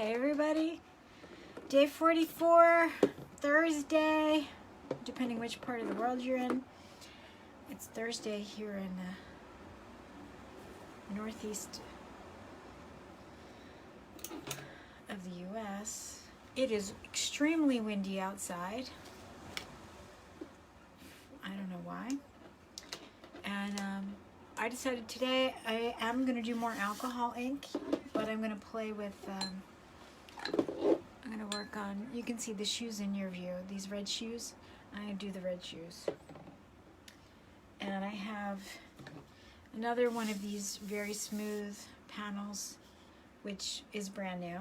Hey everybody, day 44, Thursday, depending which part of the world you're in. It's Thursday here in the northeast of the US. It is extremely windy outside. I don't know why. And I decided today I am going to do more alcohol ink, but I'm going to play with, I'm going to work on, you can see the shoes in your view, these red shoes. I'm going to do the red shoes. And I have another one of these very smooth panels, which is brand new.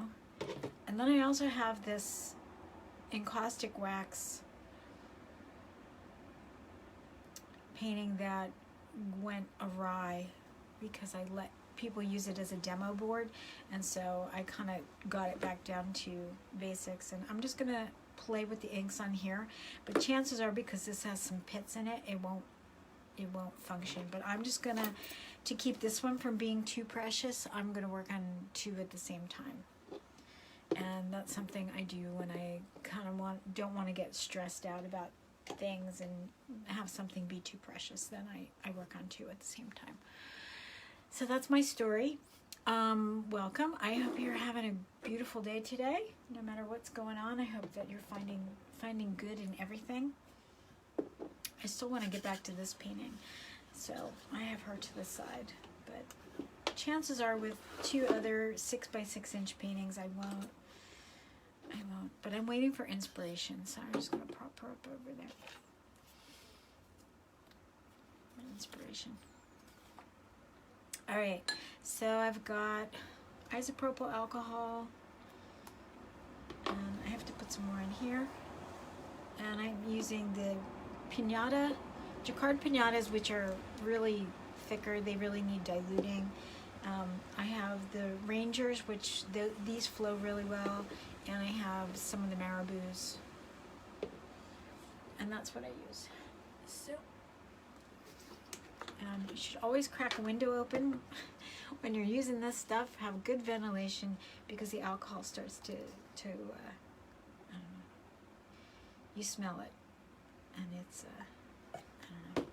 And then I also have this encaustic wax painting that went awry because I let people use it as a demo board, and so I kind of got it back down to basics, and I'm just gonna play with the inks on here, but chances are, because this has some pits in it, it won't function. But I'm just gonna, to keep this one from being too precious, I'm gonna work on two at the same time. And that's something I do when I kind of don't want to get stressed out about things and have something be too precious. Then I work on two at the same time. So that's my story. Welcome. I hope you're having a beautiful day today, no matter what's going on. I hope that you're finding good in everything. I still want to get back to this painting, so I have her to the side, but chances are with two other 6x6 inch paintings I won't, but I'm waiting for inspiration, so I'm just going to prop her up over there. Inspiration. Alright, so I've got isopropyl alcohol, and I have to put some more in here, and I'm using the Pinata, Jacquard Pinatas, which are really thicker, they really need diluting. I have the Rangers, which these flow really well, and I have some of the Marabous, and that's what I use. So, you should always crack a window open when you're using this stuff. Have good ventilation, because the alcohol starts to I don't know, you smell it, and it's I don't know,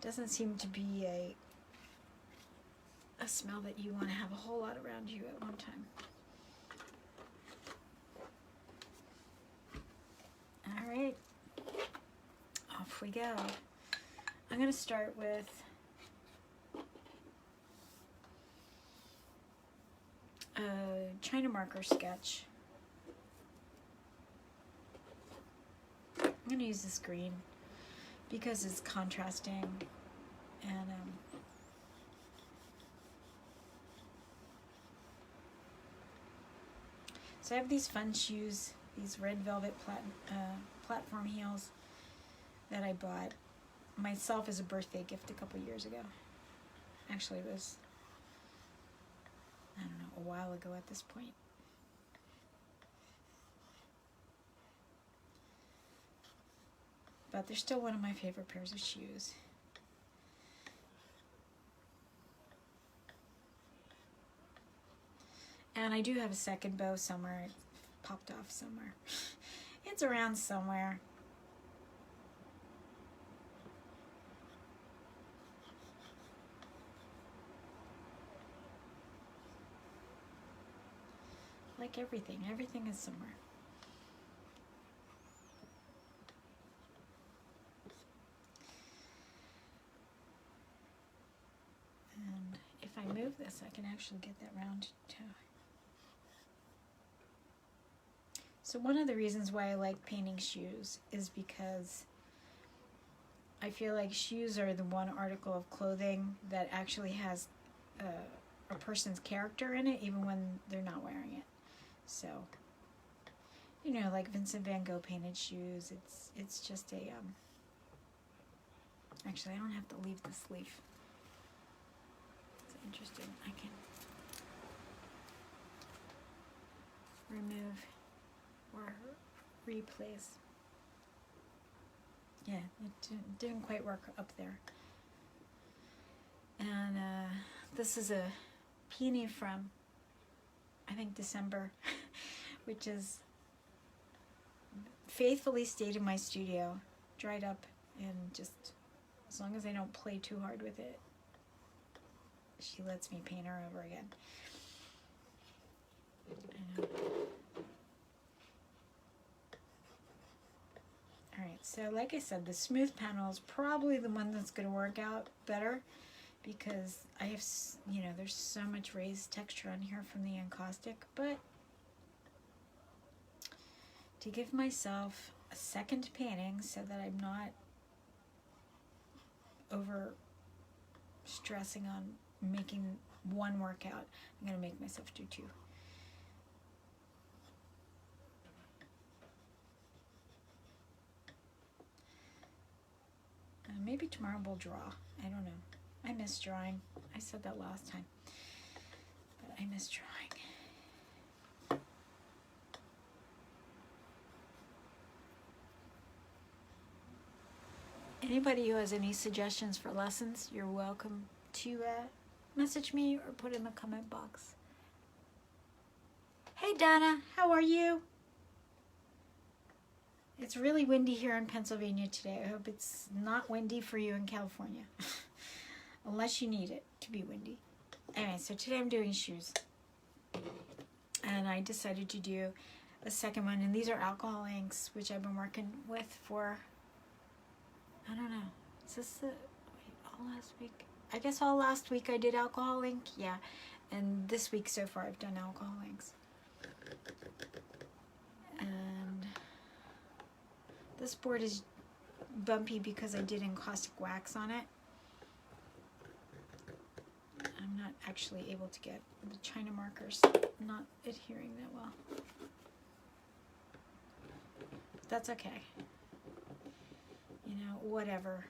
doesn't seem to be a smell that you want to have a whole lot around you at one time. All right, off we go. I'm going to start with a China marker sketch. I'm going to use this green because it's contrasting, and so I have these fun shoes, these red velvet platform heels that I bought myself as a birthday gift a couple years ago. Actually, it was, I don't know, a while ago at this point. But they're still one of my favorite pairs of shoes. And I do have a second bow somewhere. It popped off somewhere. It's around somewhere. Like everything is somewhere. And if I move this, I can actually get that round toe. So one of the reasons why I like painting shoes is because I feel like shoes are the one article of clothing that actually has a person's character in it, even when they're not wearing it. So, you know, like Vincent van Gogh painted shoes. It's just a actually, I don't have to leave this leaf. It's interesting. I can remove or replace. Yeah, it didn't quite work up there. And this is a peony from I think December, which is faithfully stayed in my studio, dried up, and just as long as I don't play too hard with it, she lets me paint her over again. I know. Alright, so like I said, the smooth panel is probably the one that's going to work out better because I have, you know, there's so much raised texture on here from the encaustic, but to give myself a second painting so that I'm not over stressing on making one workout, I'm going to make myself do two. Maybe tomorrow we'll draw. I don't know. I miss drawing. I said that last time. But I miss drawing. Anybody who has any suggestions for lessons, you're welcome to message me or put in the comment box. Hey Donna, how are you? It's really windy here in Pennsylvania today. I hope it's not windy for you in California. Unless you need it to be windy. Anyway, so today I'm doing shoes. And I decided to do a second one. And these are alcohol inks, which I've been working with for, I don't know. Is this the, wait, all last week? I guess all last week I did alcohol ink. Yeah. And this week so far I've done alcohol inks. And this board is bumpy because I did encaustic wax on it. I'm not actually able to get the China markers not adhering that well. That's okay. You know, whatever.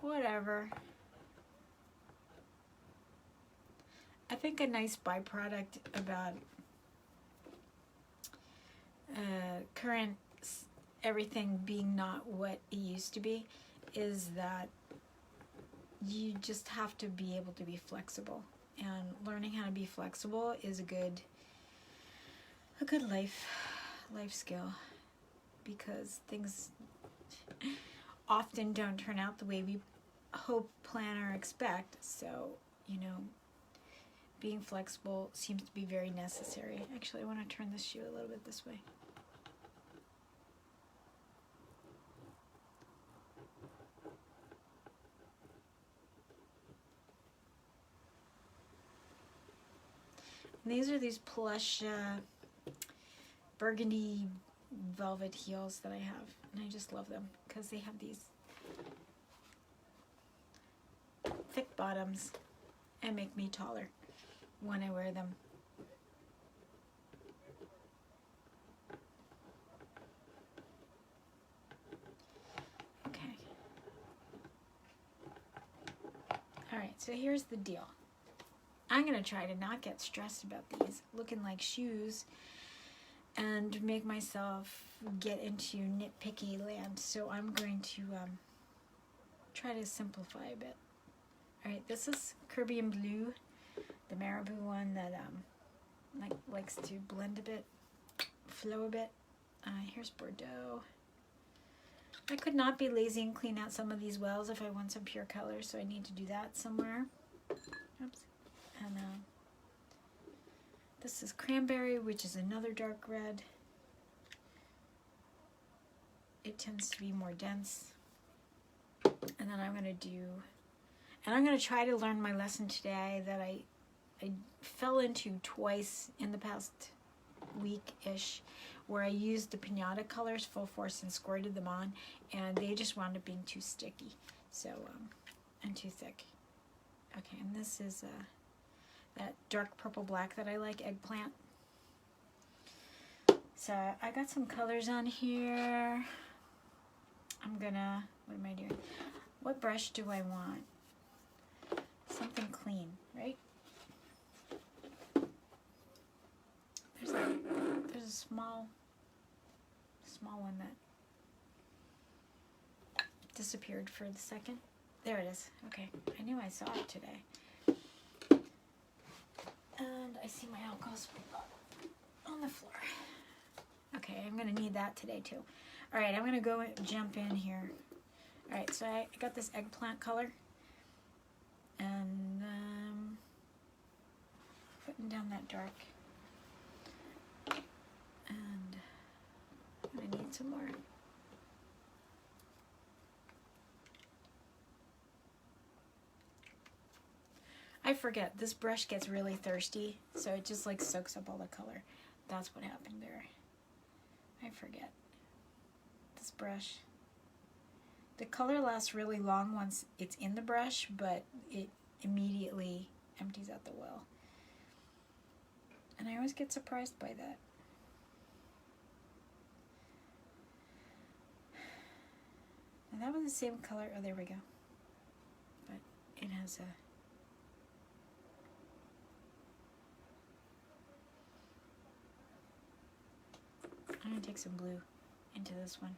Whatever. I think a nice byproduct about current everything being not what it used to be is that you just have to be able to be flexible, and learning how to be flexible is a good life skill, because things often don't turn out the way we hope, plan, or expect. So, you know, being flexible seems to be very necessary. Actually, I want to turn this shoe a little bit this way. And these are these plush burgundy velvet heels that I have, and I just love them because they have these thick bottoms and make me taller when I wear them. Okay. Alright, so here's the deal. I'm going to try to not get stressed about these looking like shoes and make myself get into nitpicky land. So I'm going to try to simplify a bit. Alright, this is Caribbean Blue, the Marabou one that likes to blend a bit, flow a bit. Here's Bordeaux. I could not be lazy and clean out some of these wells if I want some pure color, so I need to do that somewhere. Oops. And this is Cranberry, which is another dark red. It tends to be more dense. And then I'm going to try to learn my lesson today that I fell into twice in the past week-ish, where I used the Pinata colors full force and squirted them on, and they just wound up being too sticky, so and too thick. Okay, and this is that dark purple black that I like, Eggplant. So I got some colors on here. What am I doing? What brush do I want? Something clean, right? There's a small one that disappeared for the second. There it is. Okay, I knew I saw it today. And I see my alcohol spray on the floor. Okay, I'm gonna need that today too. All right, I'm gonna go and jump in here. All right, so I got this eggplant color, and putting down that dark, and I need some more. I forget, this brush gets really thirsty, so it just like soaks up all the color. That's what happened there. I forget. This brush. The color lasts really long once it's in the brush, but it immediately empties out the well. And I always get surprised by that. And that was the same color. Oh, there we go. But it has a... I'm going to take some blue into this one.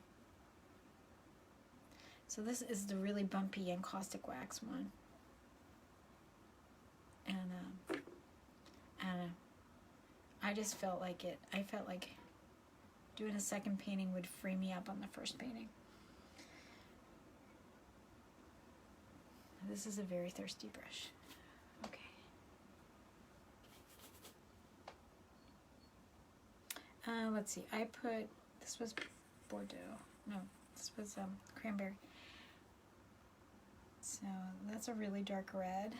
So this is the really bumpy and caustic wax one. And I don't know. I just felt like it. I felt like doing a second painting would free me up on the first painting. This is a very thirsty brush. Okay. Let's see. I put, this was Bordeaux. No, this was cranberry. So that's a really dark red.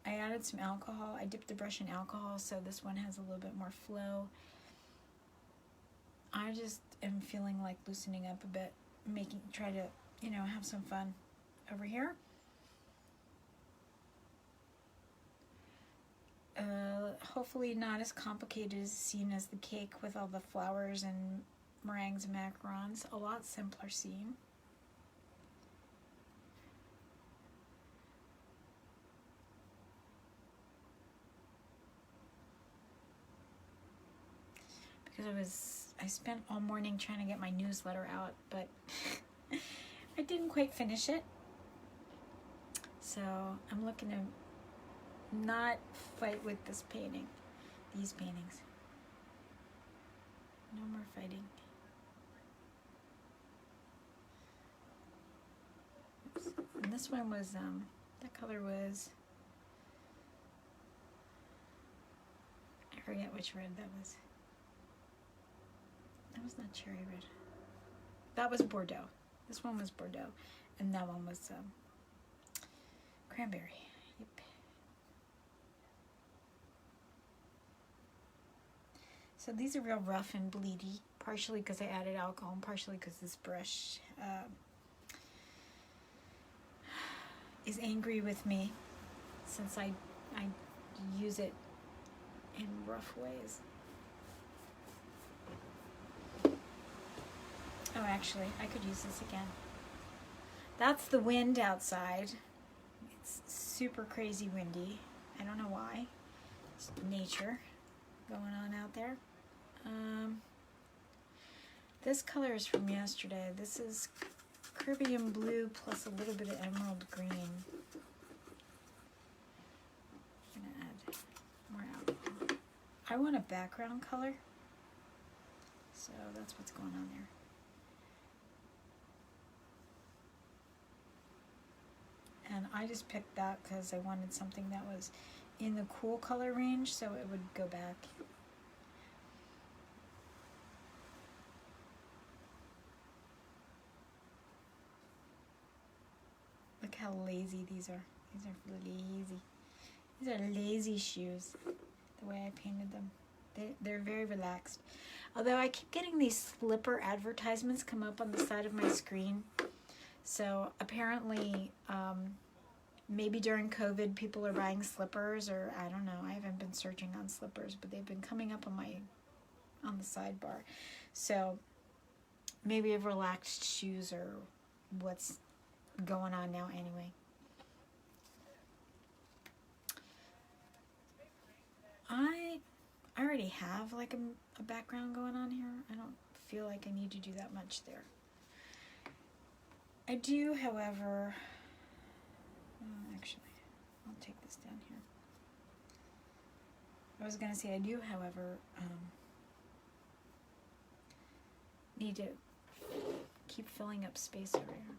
I added some alcohol. I dipped the brush in alcohol, so this one has a little bit more flow. I just am feeling like loosening up a bit, try to, you know, have some fun over here. Hopefully not as complicated as seen as the cake with all the flowers and meringues and macarons. A lot simpler scene. Because I spent all morning trying to get my newsletter out, but I didn't quite finish it. So I'm looking to not fight with this painting, these paintings. No more fighting. Oops. And this one was, that color was, I forget which red that was. That was not cherry red. That was Bordeaux. This one was Bordeaux. And that one was cranberry. Yep. So these are real rough and bleedy, partially because I added alcohol and partially because this brush is angry with me since I use it in rough ways. Oh, actually, I could use this again. That's the wind outside. It's super crazy windy. I don't know why. It's nature going on out there. This color is from yesterday. This is Caribbean blue plus a little bit of emerald green. I'm gonna add more alcohol. I want a background color, so that's what's going on there. And I just picked that because I wanted something that was in the cool color range, so it would go back. Look how lazy these are. These are lazy. These are lazy shoes, the way I painted them. They're very relaxed. Although I keep getting these slipper advertisements come up on the side of my screen. So apparently, maybe during COVID, people are buying slippers, or I don't know. I haven't been searching on slippers, but they've been coming up on the sidebar. So maybe I've relaxed shoes or what's going on now anyway. I already have like a background going on here. I don't feel like I need to do that much there. I do, however, actually, I'll take this down here. I was gonna say I do, however, need to keep filling up space over here.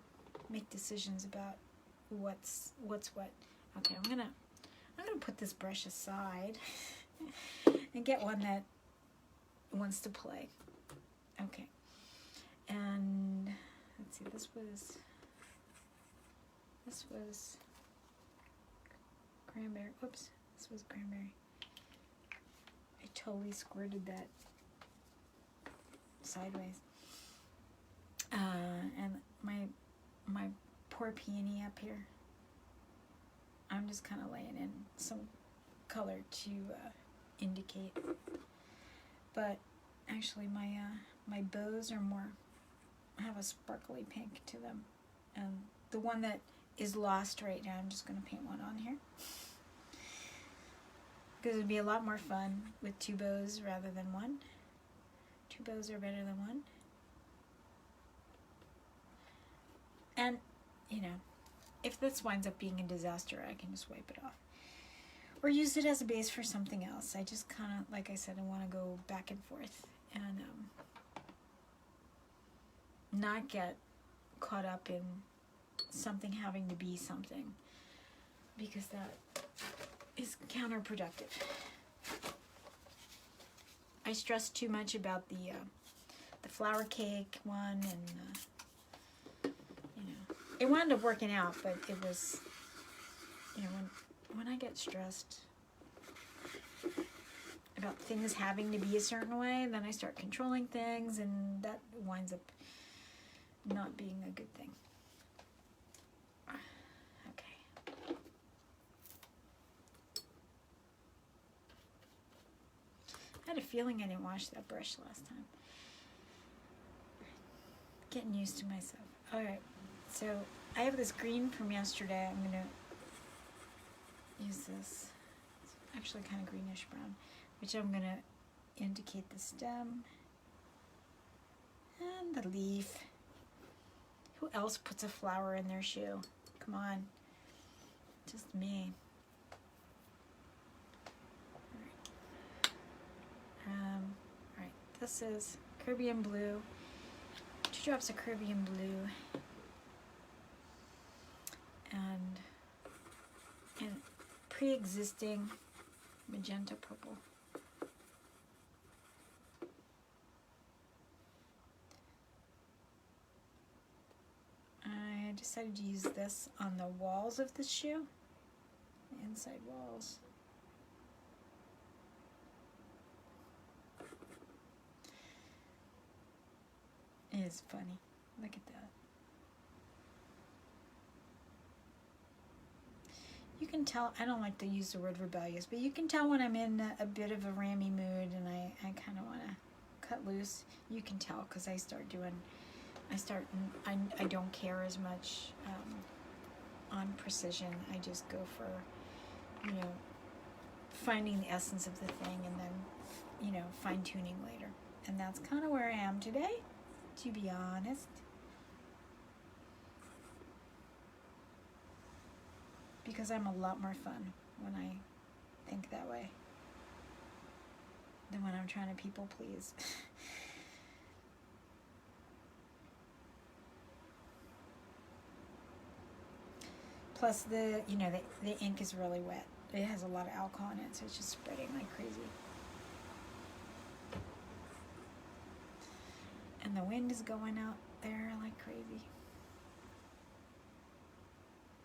Make decisions about what's what. Okay, I'm gonna put this brush aside and get one that wants to play. Okay, and let's see. This was cranberry. Whoops, this was cranberry. I totally squirted that sideways. And my poor peony up here. I'm just kind of laying in some color to indicate. But actually, my bows are more have a sparkly pink to them, and the one that is lost right now, I'm just going to paint one on here because it'd be a lot more fun with two bows rather than one. Two bows are better than one. And, you know, if this winds up being a disaster, I can just wipe it off. Or use it as a base for something else. I just kind of, like I said, I want to go back and forth and not get caught up in something having to be something, because that is counterproductive. I stressed too much about the flour cake one, and it wound up working out, but it was, when I get stressed about things having to be a certain way, then I start controlling things, and that winds up not being a good thing. Okay. I had a feeling I didn't wash that brush last time. Getting used to myself. Alright, so I have this green from yesterday. I'm going to use this. It's actually kind of greenish brown, which I'm going to indicate the stem and the leaf. Who else puts a flower in their shoe? Come on. Just me. Alright, this is Caribbean blue. 2 drops of Caribbean blue. And pre-existing magenta purple. I decided to use this on the walls of the shoe, the inside walls. It is funny. Look at that. You can tell, I don't like to use the word rebellious, but you can tell when I'm in a bit of a rammy mood and I kind of want to cut loose. You can tell because I don't care as much on precision. I just go for, finding the essence of the thing and then, fine tuning later. And that's kind of where I am today, to be honest. Because I'm a lot more fun when I think that way than when I'm trying to people please. Plus the ink is really wet. It has a lot of alcohol in it, so it's just spreading like crazy. And the wind is going out there like crazy.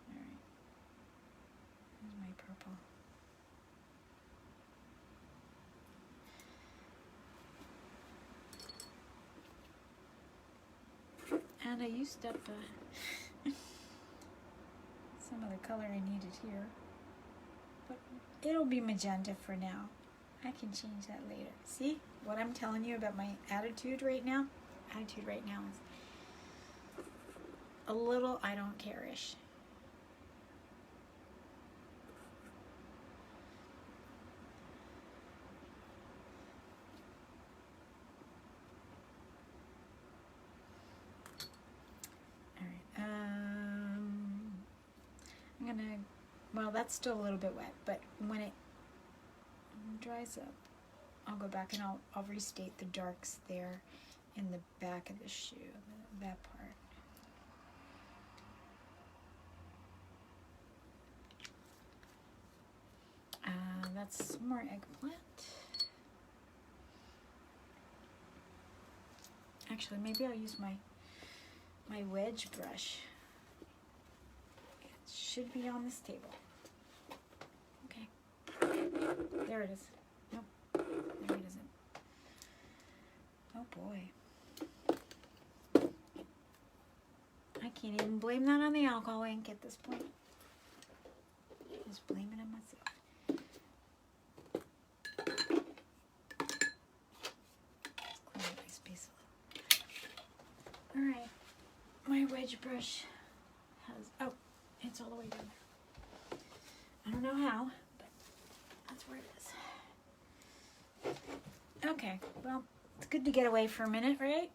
Alright. Here's my purple. And I used up some of the color I needed here. But it'll be magenta for now. I can change that later. See what I'm telling you about my attitude right now? Attitude right now is a little I don't care-ish. Well, that's still a little bit wet, but when it dries up, I'll go back and I'll restate the darks there in the back of the shoe, that part. That's some more eggplant. Actually, maybe I'll use my wedge brush. It should be on this table. Okay. There it is. Nope. There it isn't. Oh boy. I can't even blame that on the alcohol ink at this point. Just blame it on myself. Alright, my wedge brush has, oh, it's all the way down there. I don't know how, but that's where it is. Okay, well, it's good to get away for a minute, right?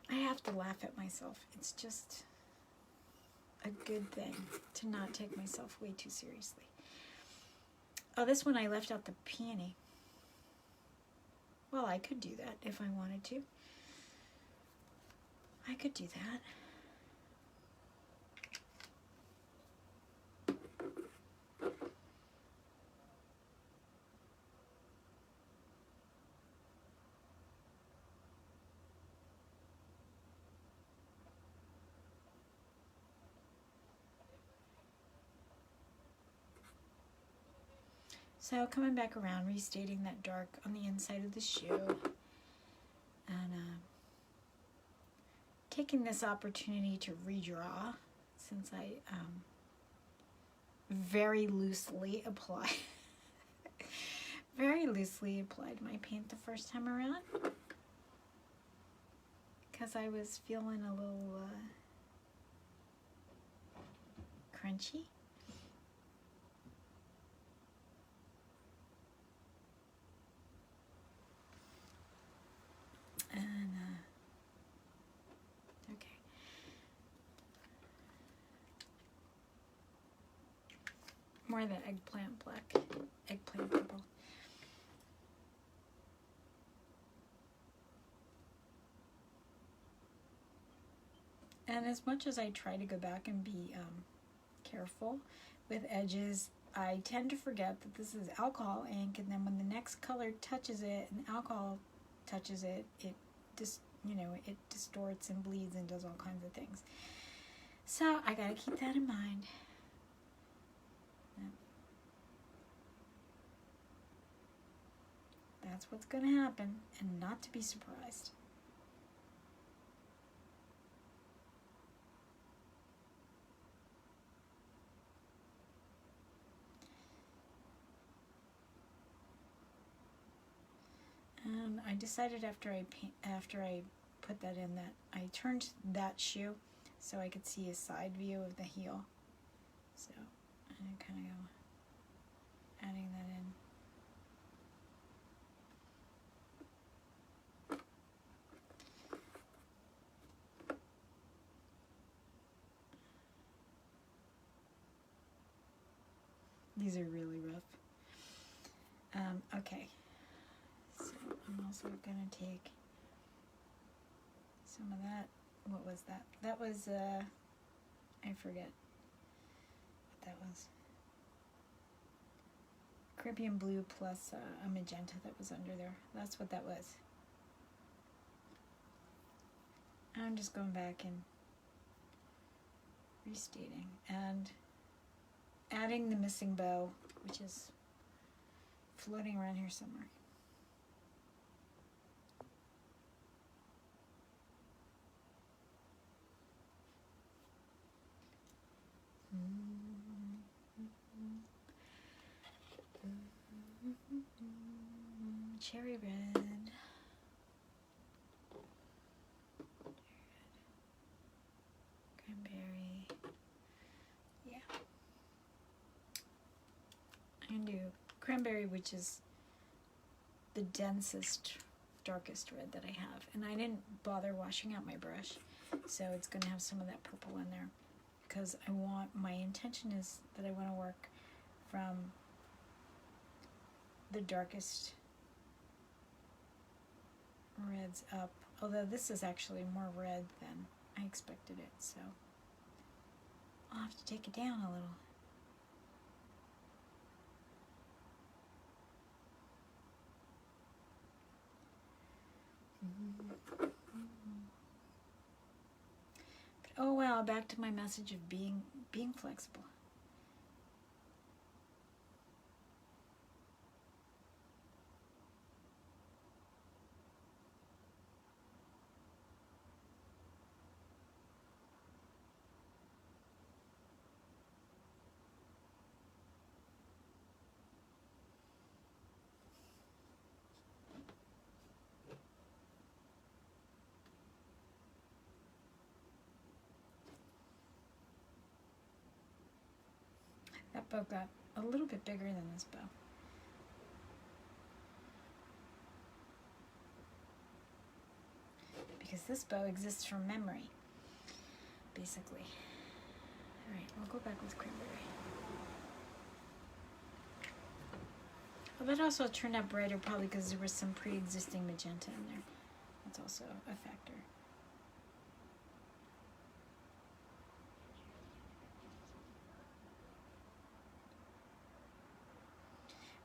I have to laugh at myself. It's just a good thing to not take myself way too seriously. Oh, this one I left out the peony. Well, I could do that if I wanted to. I could do that. So coming back around, restating that dark on the inside of the shoe, and taking this opportunity to redraw, since I very loosely applied my paint the first time around, because I was feeling a little crunchy. And okay. More of that eggplant black, eggplant purple. And as much as I try to go back and be careful with edges, I tend to forget that this is alcohol ink, and then when the next color touches it and alcohol touches it, it just, it distorts and bleeds and does all kinds of things. So I gotta keep that in mind. That's what's gonna happen, and not to be surprised. And I decided after I put that in that I turned that shoe so I could see a side view of the heel. So I kind of go adding that in. These are really rough. Okay. So I'm also going to take some of that. What was that? That was, I forget what that was. Caribbean blue plus a magenta that was under there. That's what that was. I'm just going back and restating and adding the missing bow, which is floating around here somewhere. Cherry red. Cranberry. Yeah. I can do cranberry, which is the densest, darkest red that I have. And I didn't bother washing out my brush, so it's going to have some of that purple in there. Because my intention is that I want to work from the darkest reds up, although this is actually more red than I expected it, so I'll have to take it down a little. But oh well, back to my message of being flexible. That bow got a little bit bigger than this bow. Because this bow exists from memory, basically. Alright, we'll go back with cranberry. Well, that also turned out brighter probably because there was some pre-existing magenta in there. That's also a factor.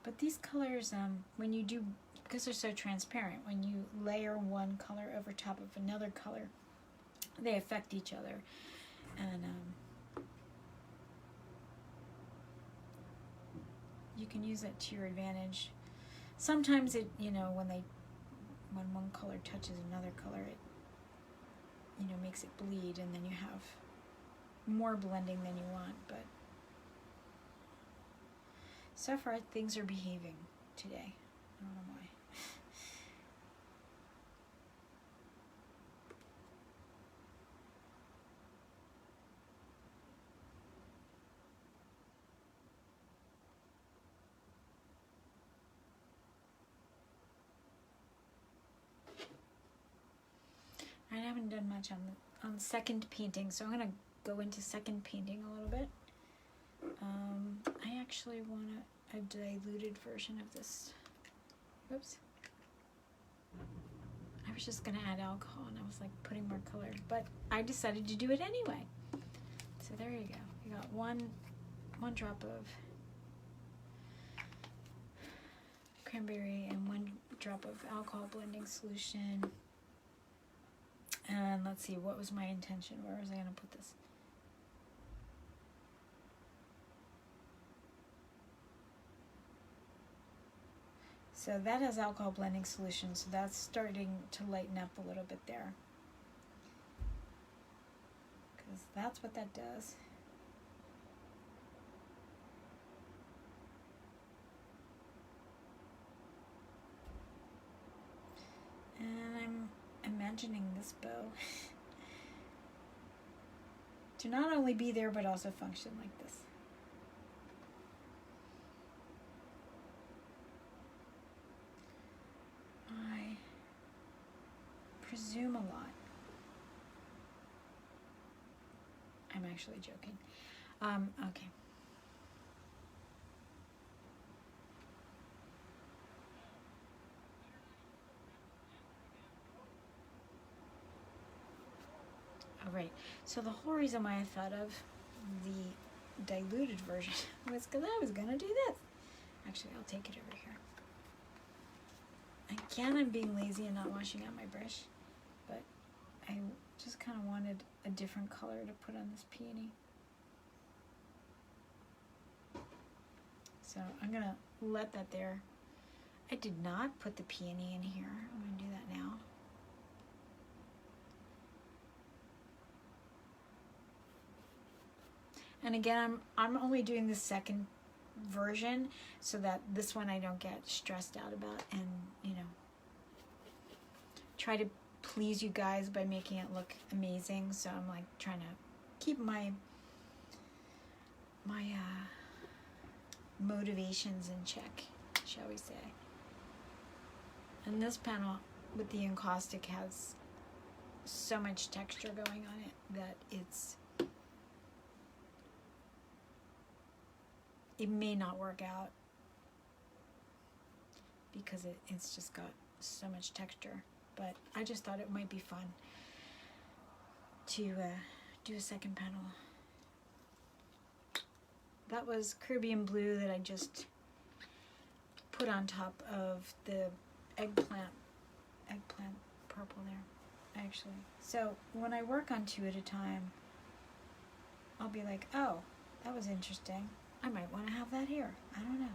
But these colors, when you do, because they're so transparent, when you layer one color over top of another color, they affect each other. And you can use it to your advantage. Sometimes it, you know, when one color touches another color, it, you know, makes it bleed, and then you have more blending than you want. But so far, things are behaving today. I don't know why. I haven't done much on second painting, so I'm gonna go into second painting a little bit. I actually want a diluted version of this. Oops. I was just gonna add alcohol, and I was like putting more color, but I decided to do it anyway. So there you go. You got one drop of cranberry and 1 drop of alcohol blending solution. And let's see, what was my intention? Where was I going to put this? So that has alcohol blending solution, so that's starting to lighten up a little bit there. Because that's what that does. And I'm imagining this bow to not only be there but also function like this. I presume a lot. I'm actually joking. Okay. Alright, so the whole reason why I thought of the diluted version was because I was going to do this. Actually, I'll take it over here. Again, I'm being lazy and not washing out my brush, but I just kind of wanted a different color to put on this peony. So I'm going to let that there. I did not put the peony in here. I'm going to do that now. And again, I'm only doing the second version so that this one I don't get stressed out about, and, you know, try to please you guys by making it look amazing. So I'm like trying to keep my motivations in check, shall we say. And this panel with the encaustic has so much texture going on it that it may not work out because it's just got so much texture. But I just thought it might be fun to do a second panel. That was Caribbean Blue that I just put on top of the eggplant purple there, actually. So when I work on 2 at a time, I'll be like, oh, that was interesting. I might want to have that here. I don't know.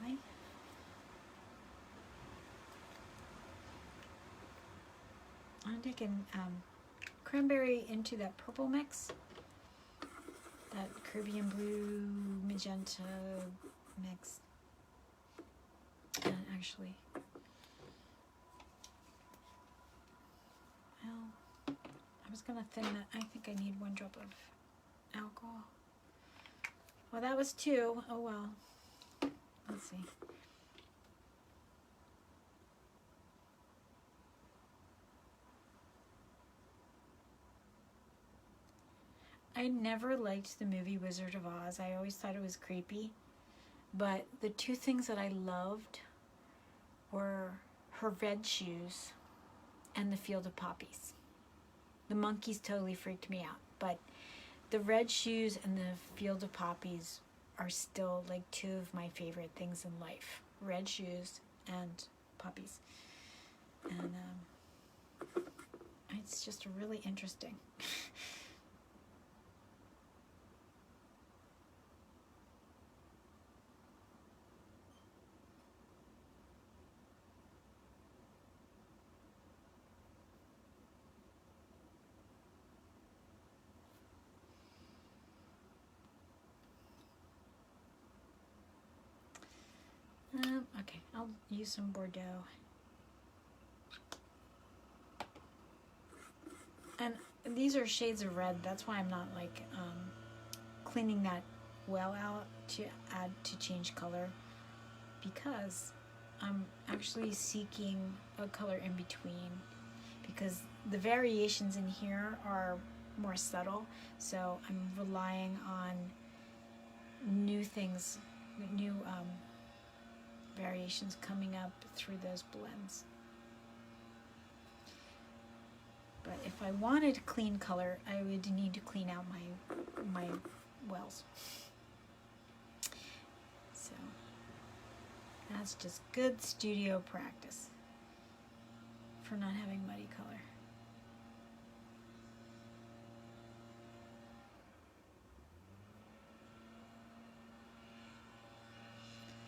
Anyway. I'm taking cranberry into that purple mix, that Caribbean Blue magenta mix. And actually, well, I was gonna thin that. I think I need 1 drop of alcohol. Well, that was 2. Oh well. Let's see. I never liked the movie Wizard of Oz. I always thought it was creepy. But the 2 things that I loved were her red shoes and the field of poppies. The monkeys totally freaked me out. But the red shoes and the field of poppies are still like 2 of my favorite things in life. Red shoes and poppies. And it's just really interesting. Okay, I'll use some Bordeaux. And these are shades of red. That's why I'm not like cleaning that well out to add to change color, because I'm actually seeking a color in between, because the variations in here are more subtle. So I'm relying on new things, new variations coming up through those blends. But if I wanted clean color, I would need to clean out my wells. So that's just good studio practice for not having muddy color.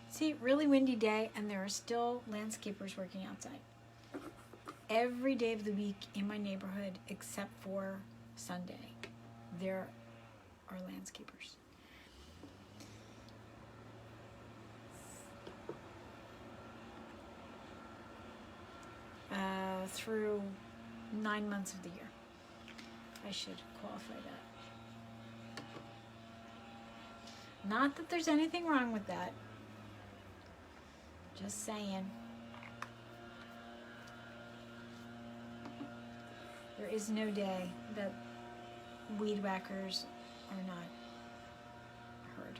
See, really windy day, and there are still landscapers working outside. Every day of the week in my neighborhood, except for Sunday, there are landscapers. Through 9 months of the year. I should qualify that. Not that there's anything wrong with that. Just saying. There is no day that weed whackers are not heard.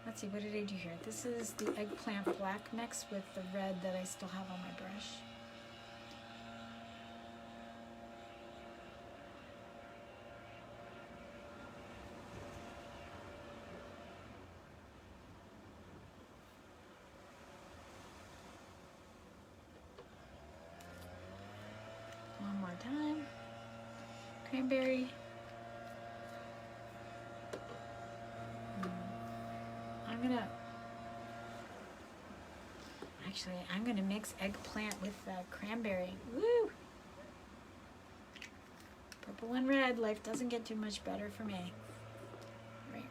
Let's see, what did I do here? This is the eggplant black mix with the red that I still have on my brush. One more time. Cranberry. I'm gonna mix eggplant with cranberry. Woo! Purple and red, life doesn't get too much better for me. Right.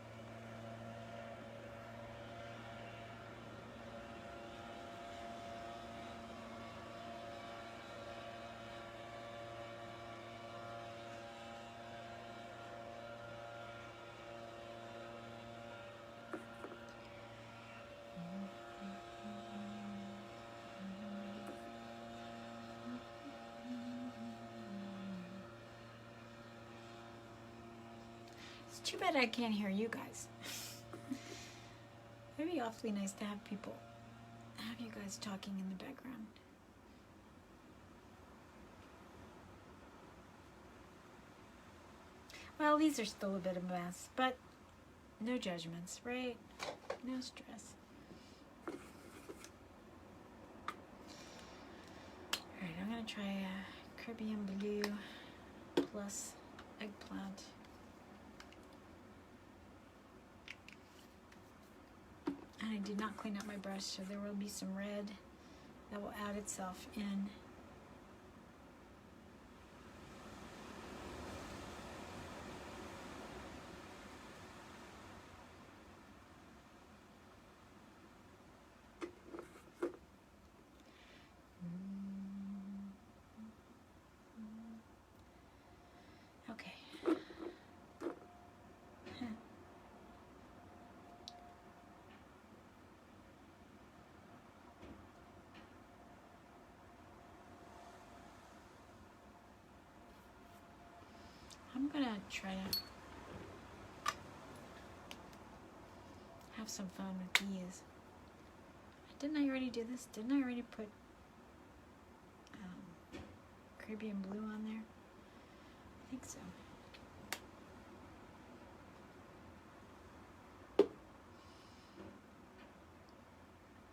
too bad I can't hear you guys. It'd be awfully nice to have you guys talking in the background. Well, these are still a bit of a mess, but no judgments, right? No stress. Alright, I'm going to try a Caribbean Blue plus eggplant. And I did not clean up my brush, so there will be some red that will add itself in. Okay. I'm gonna try to have some fun with these. Didn't I already do this? Didn't I already put Caribbean Blue on there? I think so.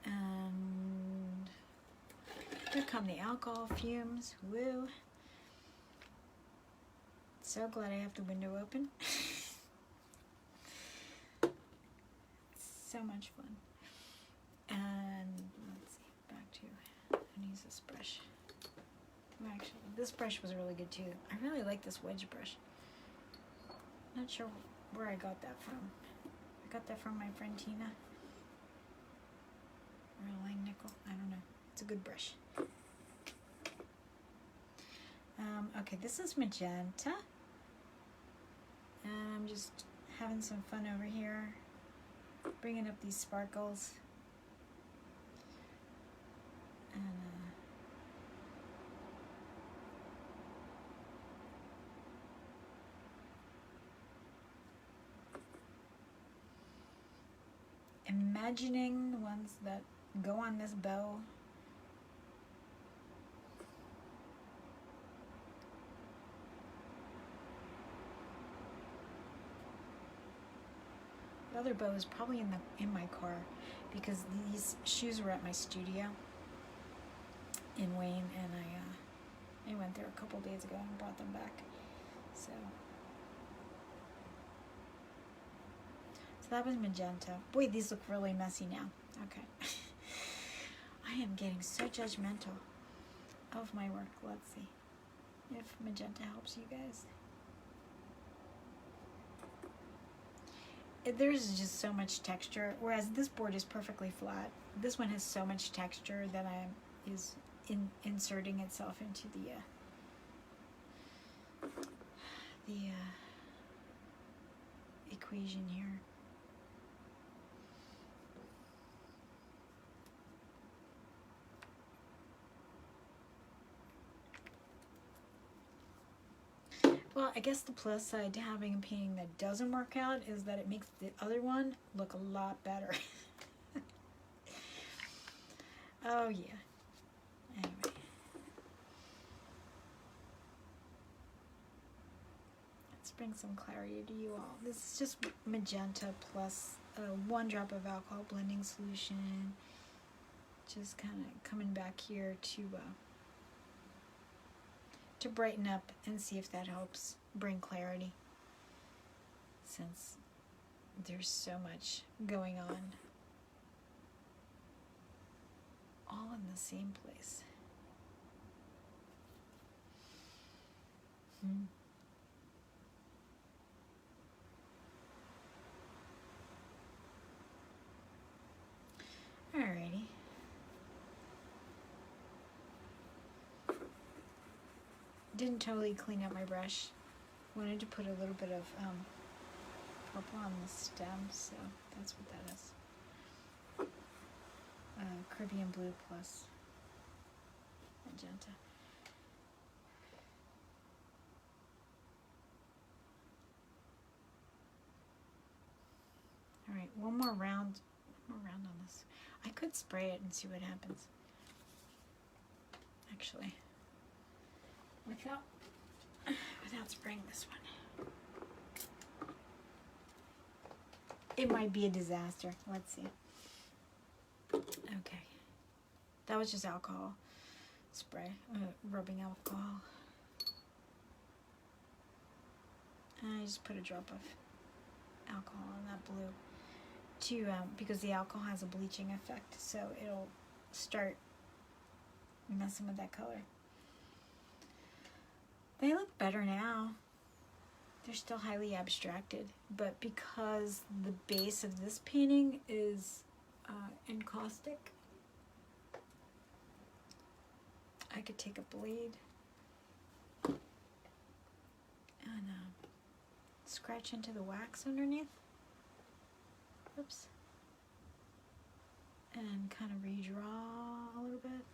And here come the alcohol fumes. Woo! So glad I have the window open. So much fun. And let's see, back to, I'm gonna use this brush. Actually, this brush was really good too. I really like this wedge brush. Not sure where I got that from. I got that from my friend Tina. Or Elaine Nickel, I don't know. It's a good brush. Okay, this is magenta. And I'm just having some fun over here. Bringing up these sparkles. And imagining the ones that go on this bow. The other bow is probably in my car because these shoes were at my studio in Wayne, and I went there a couple days ago and brought them back. So that was magenta. Boy, these look really messy now. Okay. I am getting so judgmental of my work. Let's see if magenta helps you guys. There's just so much texture, whereas this board is perfectly flat. This one has so much texture that is inserting itself into the equation here. Well, I guess the plus side to having a painting that doesn't work out is that it makes the other one look a lot better. Oh yeah. Anyway. Let's bring some clarity to you all. This is just magenta plus 1 drop of alcohol blending solution. Just kind of coming back here to brighten up and see if that helps bring clarity, since there's so much going on all in the same place. Alrighty. Didn't totally clean up my brush. Wanted to put a little bit of purple on the stem, so that's what that is. Caribbean Blue plus magenta. more round on this. I could spray it and see what happens. Actually, without spraying this one. It might be a disaster. Let's see. Okay. That was just alcohol spray, rubbing alcohol. And I just put a drop of alcohol in that blue to because the alcohol has a bleaching effect, so it'll start messing with that color. They look better now. They're still highly abstracted, but because the base of this painting is encaustic, I could take a blade and scratch into the wax underneath. Oops. And kind of redraw a little bit.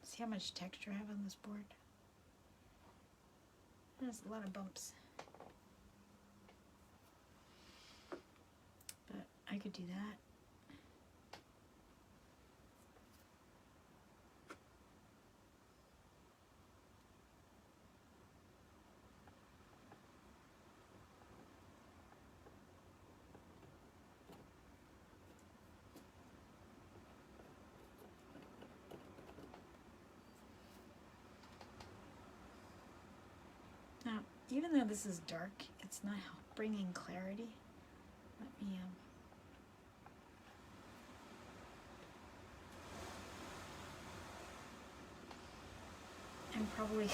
See how much texture I have on this board? There's a lot of bumps. But I could do that. Now, even though this is dark, it's not bringing clarity. Let me, and probably,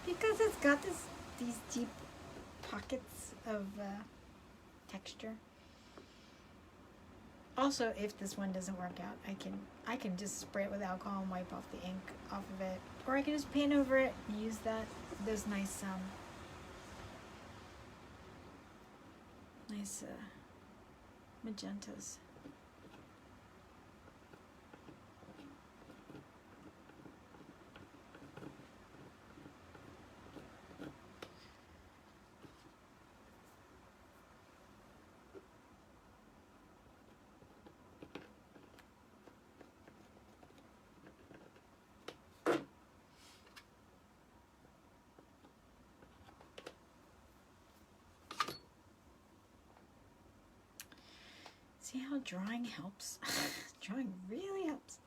because it's got these deep pockets of texture. Also, if this one doesn't work out, I can just spray it with alcohol and wipe off the ink off of it. Or I can just paint over it and use those nice magentas. See how drawing helps? Drawing really helps.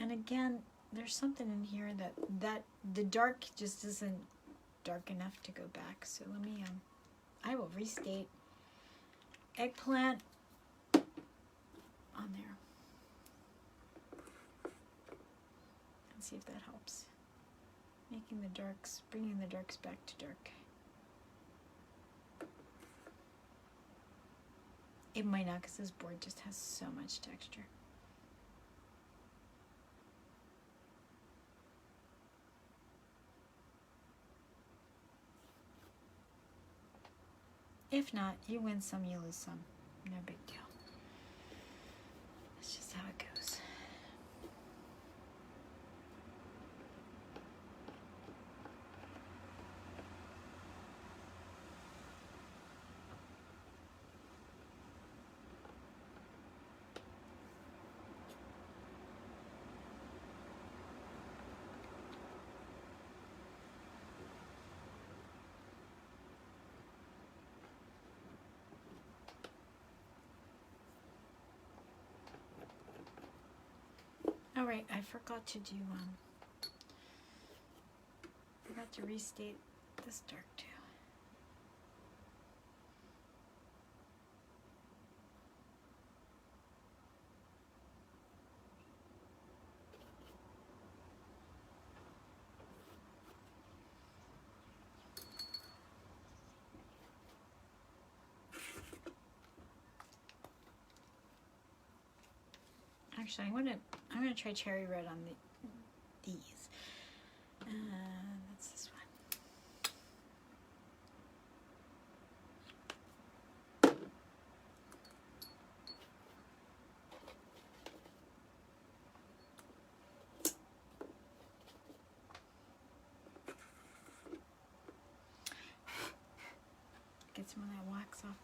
And again, there's something in here that the dark just isn't dark enough to go back. So let me, I will restate eggplant on there. And see if that helps. Making the darks, bringing the darks back to dark. It might not, because this board just has so much texture. If not, you win some, you lose some. No big deal. That's just how it goes. Oh right, I forgot to do forgot to restate this dark too. Actually, I'm gonna try cherry red on these. That's this one. Get some of that wax off.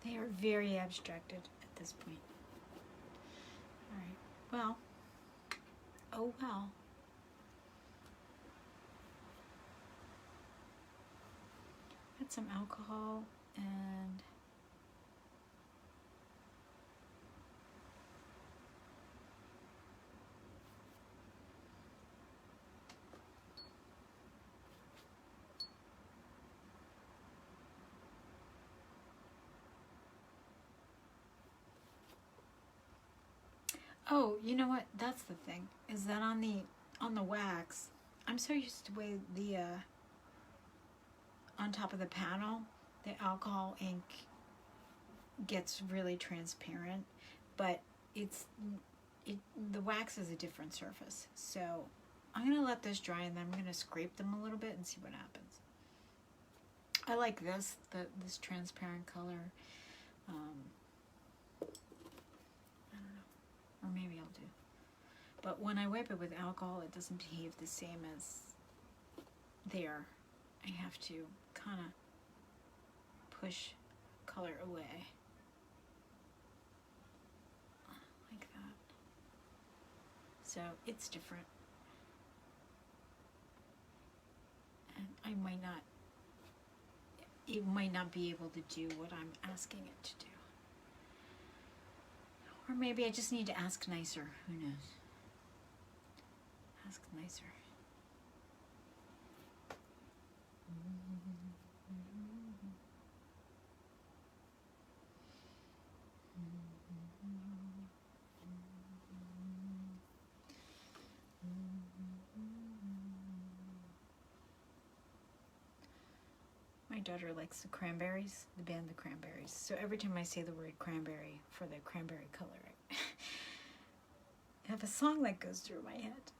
They are very abstracted at this point. All right. Well. Oh well. Add some alcohol and oh, you know what? That's the thing. Is that on the wax, I'm so used to the way the on top of the panel, the alcohol ink gets really transparent, but the wax is a different surface. So I'm gonna let this dry, and then I'm gonna scrape them a little bit and see what happens. I like this transparent color. I don't know, or maybe I'll do. But when I wipe it with alcohol, it doesn't behave the same as there. I have to kind of push color away. Like that. So it's different. And it might not be able to do what I'm asking it to do. Or maybe I just need to ask nicer. Who knows? Ask nicer. My daughter likes the Cranberries, the band The Cranberries. So every time I say the word cranberry for the cranberry color, I have a song that goes through my head.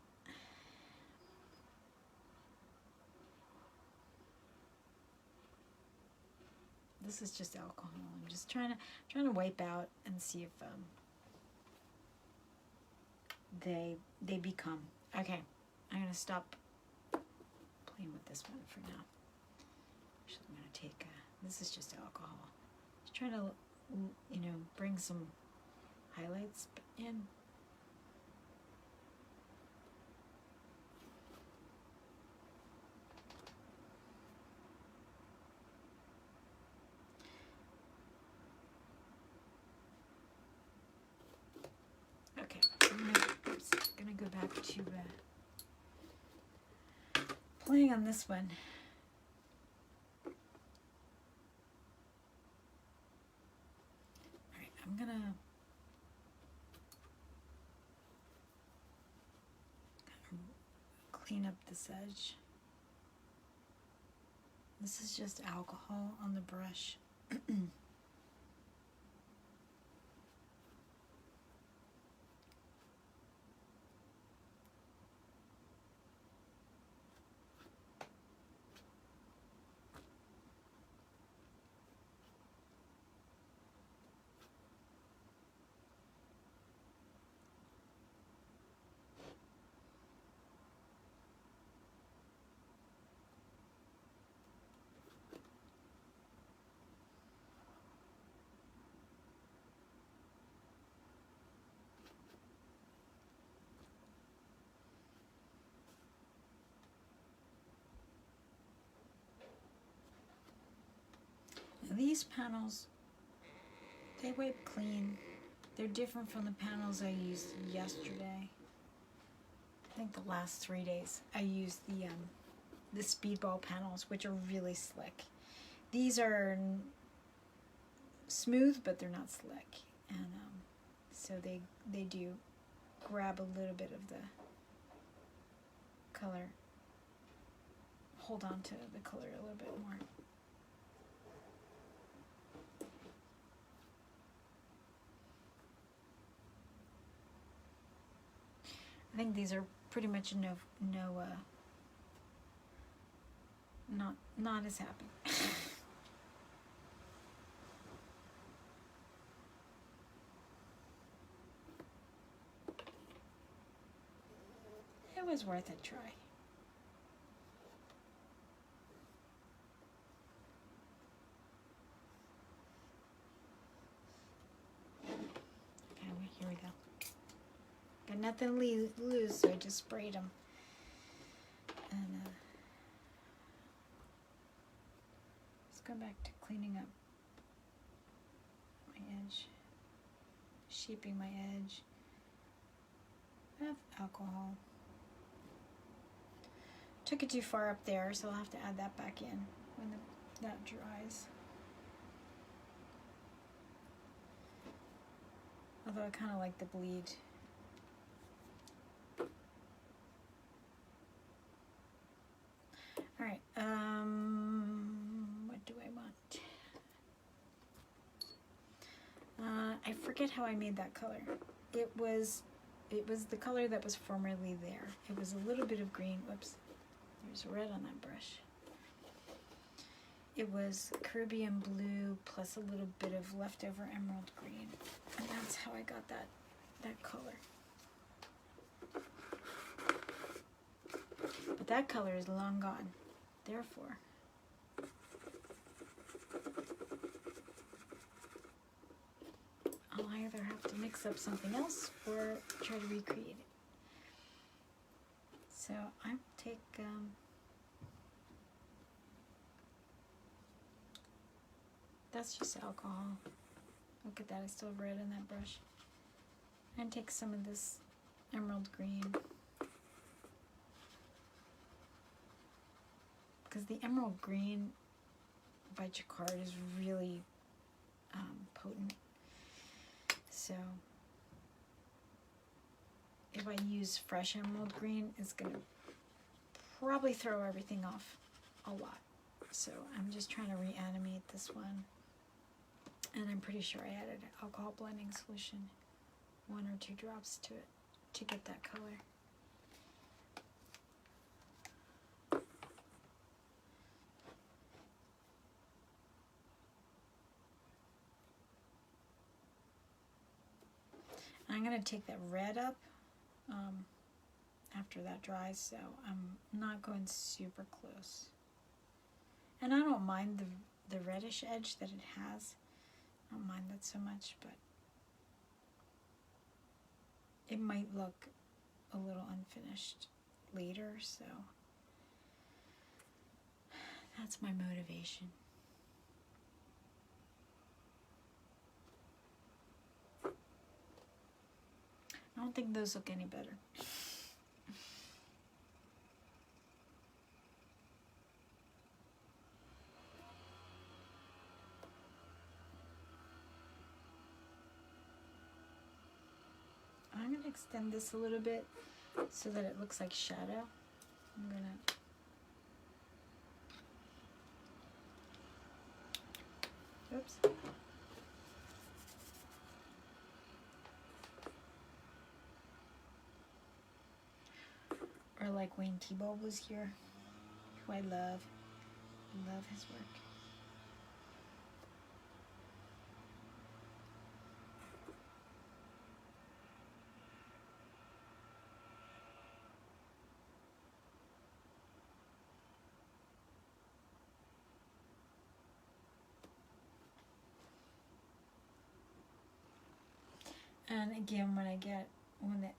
This is just alcohol. I'm just trying to wipe out and see if they become. Okay, I'm gonna stop playing with this one for now. Actually, I'm gonna take. This is just alcohol. Just trying to, bring some highlights in. Okay, I'm gonna go back to playing on this one. All right, I'm gonna clean up this edge. This is just alcohol on the brush. These panels, they wipe clean. They're different from the panels I used yesterday. I think the last 3 days I used the speedball panels, which are really slick. These are smooth, but they're not slick, and so they do grab a little bit of the color, hold on to the color a little bit more. I think these are pretty much not as happy. It was worth a try. had nothing to lose, so I just sprayed them. And let's go back to cleaning up my edge, shaping my edge of alcohol. Took it too far up there, so I'll have to add that back in when that dries. Although I kind of like the bleed. All right, what do I want? I forget how I made that color. It was the color that was formerly there. It was a little bit of green. Whoops, there's red on that brush. It was Caribbean blue plus a little bit of leftover emerald green. And that's how I got that color. But that color is long gone. Therefore, I'll either have to mix up something else or try to recreate it. So I'll take that's just alcohol. Look at that, I still have red in that brush. And take some of this emerald green. Because the emerald green by Jacquard is really potent. So if I use fresh emerald green, it's going to probably throw everything off a lot. So I'm just trying to reanimate this one. And I'm pretty sure I added alcohol blending solution, 1 or 2 drops to it to get that color. I'm going to take that red up after that dries, so I'm not going super close. And I don't mind the reddish edge that it has. I don't mind that so much, but it might look a little unfinished later, so that's my motivation. I don't think those look any better. I'm going to extend this a little bit so that it looks like shadow. I'm going to... Oops. Or like Wayne Thiebaud was here, who I love. I love his work. And again, when the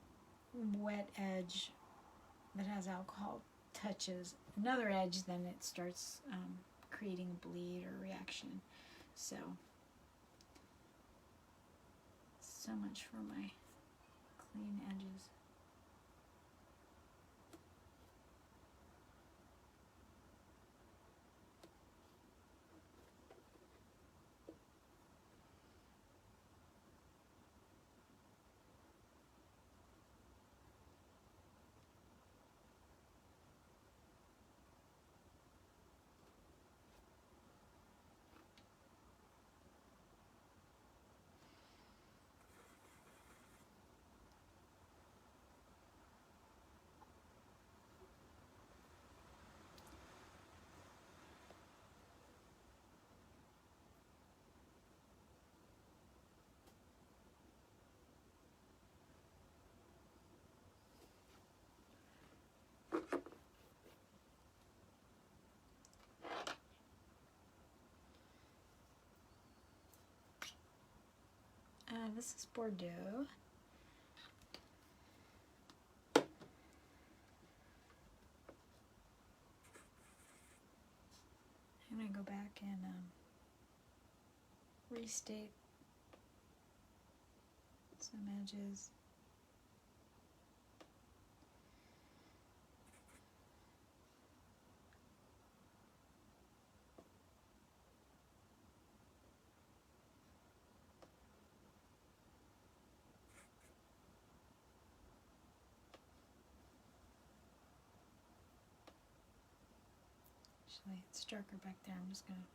wet edge that has alcohol touches another edge, then it starts creating a bleed or reaction. So much for my clean edges. This is Bordeaux. go back and restate some edges. Actually, it's darker back there. I'm just going to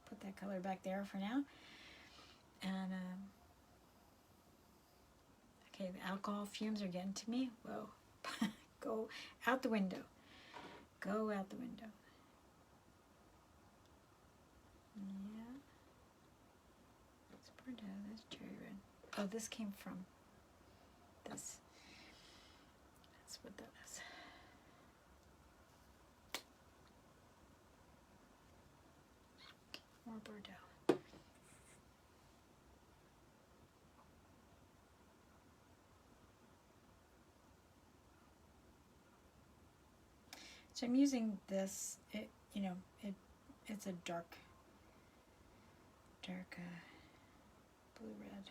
put that color back there for now. And, okay, the alcohol fumes are getting to me. Whoa. Go out the window. Go out the window. Yeah. That's Bordeaux. That's cherry red. Oh, this came from this. That's what that is. More Bordeaux. So I'm using this. It's a dark blue red.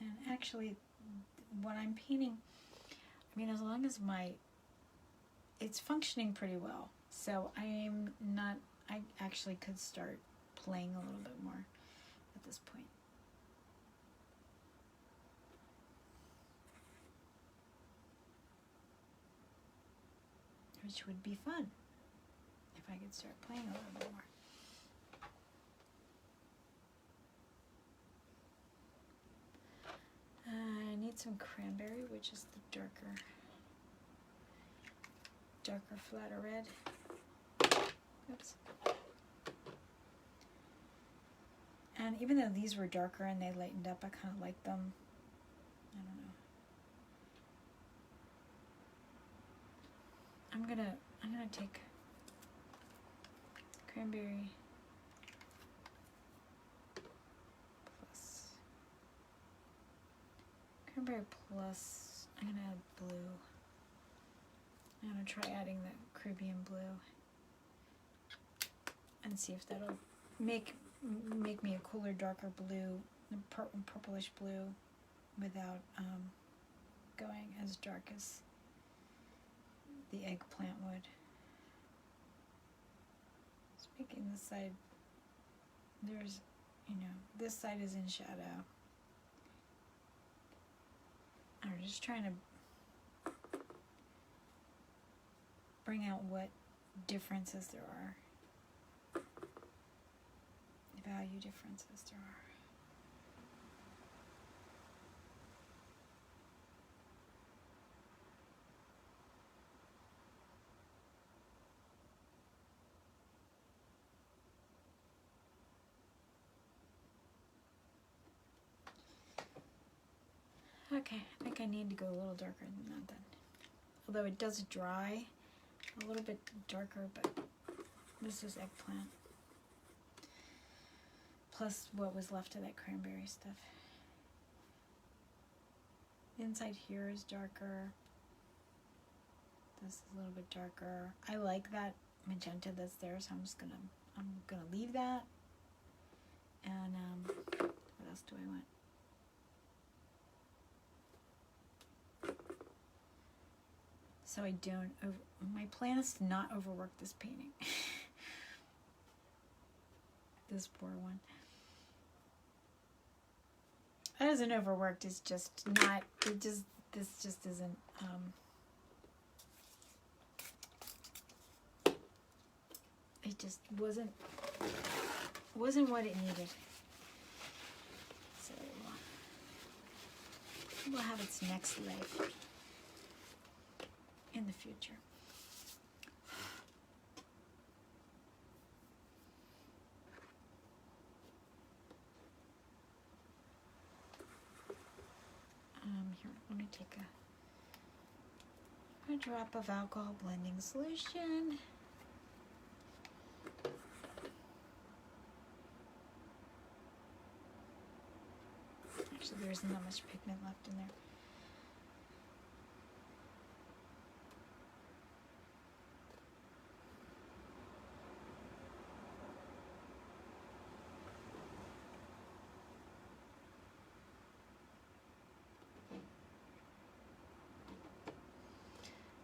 And actually, what I'm painting, I mean, as long as it's functioning pretty well. So I actually could start playing a little bit more at this point. Which would be fun if I could start playing a little bit more. I need some cranberry, which is the darker flatter red. Oops. And even though these were darker and they lightened up, I kind of like them. I don't know. I'm gonna take cranberry plus, I'm gonna add blue. I'm gonna try adding the Caribbean blue and see if that'll make me a cooler, darker blue, purplish blue, without going as dark as the eggplant would. Just making this side, this side is in shadow. I'm just trying to bring out what differences there are, value differences there are. Okay, I think I need to go a little darker than that then. Although it does dry a little bit darker, but this is eggplant. Plus what was left of that cranberry stuff. The inside here is darker. This is a little bit darker. I like that magenta that's there, so I'm gonna leave that. And what else do I want? So I don't my plan is to not overwork this painting. This poor one. It isn't overworked, it's just not, this just isn't, it just wasn't what it needed. So we'll have its next leg in the future. Here, let me take a drop of alcohol blending solution. Actually, there isn't that much pigment left in there.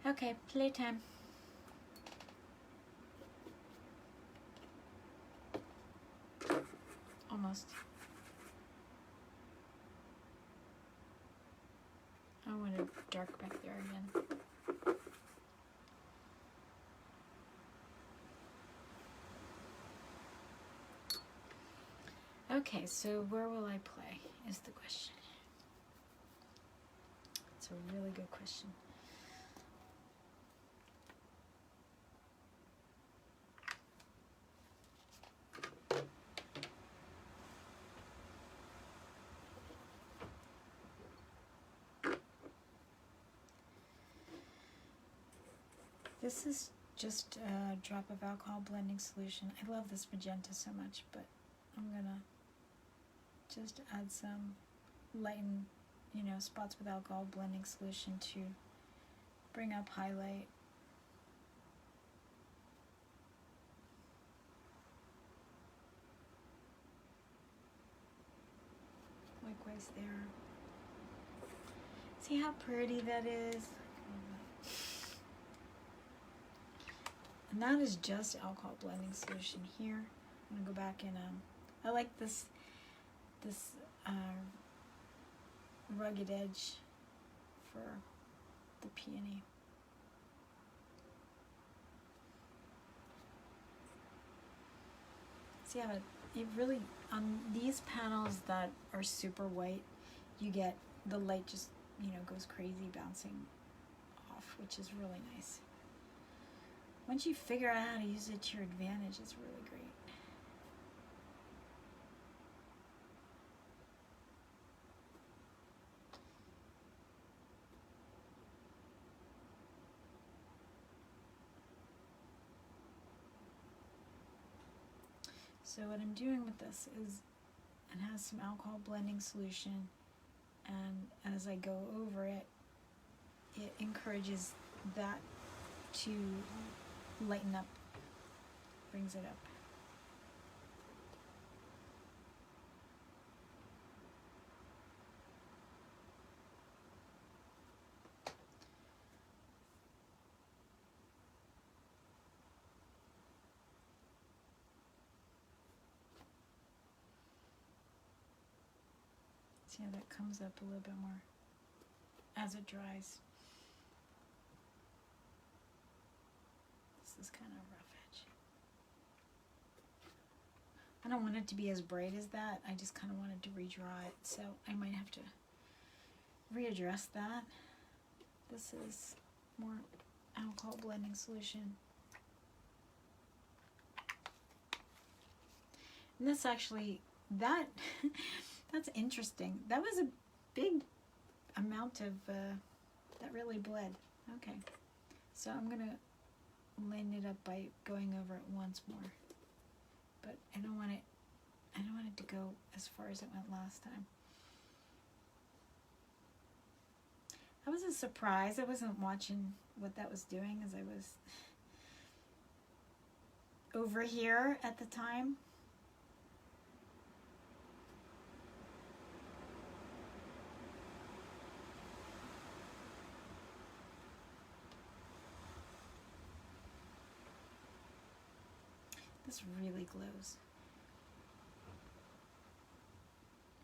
Okay, playtime. Almost. I want it dark back there again. Okay, so where will I play is the question. It's a really good question. This is just a drop of alcohol blending solution. I love this magenta so much, but I'm gonna just add some lighten, spots with alcohol blending solution to bring up highlight. Likewise there. See how pretty that is? And that is just alcohol blending solution here. I'm gonna go back and I like this rugged edge for the peony. See how it really, on these panels that are super white, you get the light just, goes crazy bouncing off, which is really nice. Once you figure out how to use it to your advantage, it's really great. So what I'm doing with this is, it has some alcohol blending solution, and as I go over it, it encourages that to lighten up, brings it up. See how that comes up a little bit more as it dries. This is kind of a rough edge. I don't want it to be as bright as that. I just kind of wanted to redraw it, so I might have to readdress that. This is more alcohol blending solution. And this actually, that's interesting. That was a big amount of, that really bled. Okay, so I'm gonna line it up by going over it once more. But I don't want it to go as far as it went last time. That was a surprise. I wasn't watching what that was doing as I was over here at the time. This really glows.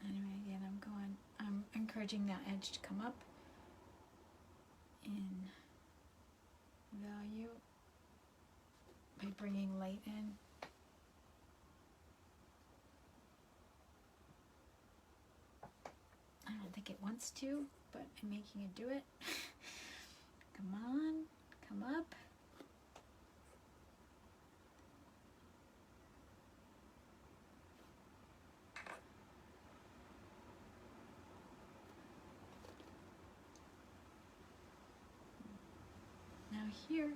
Anyway, again, I'm encouraging that edge to come up in value by bringing light in. I don't think it wants to, but I'm making it do it. Come on, come up. Now here,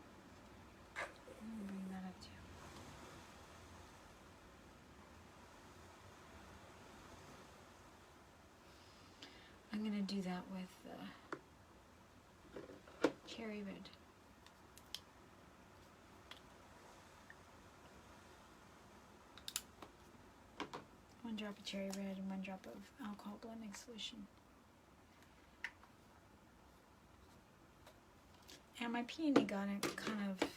I'm going to bring that up too. I'm going to do that with cherry red. One drop of cherry red and one drop of alcohol blending solution. And my peony got it kind of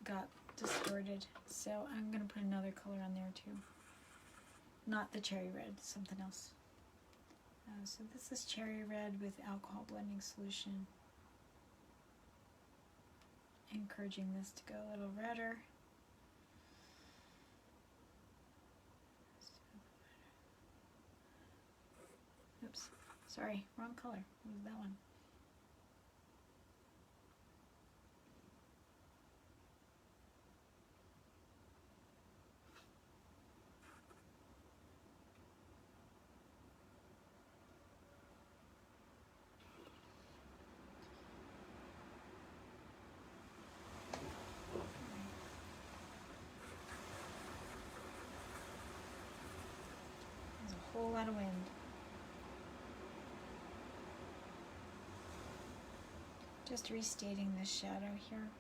got distorted, so I'm gonna put another color on there too. Not the cherry red, something else. So this is cherry red with alcohol blending solution. Encouraging this to go a little redder. Oops, sorry, wrong color. What was that one? There's a whole lot of wind. Just restating this shadow here.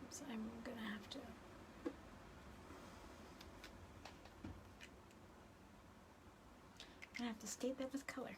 So I'm gonna have to state that with color.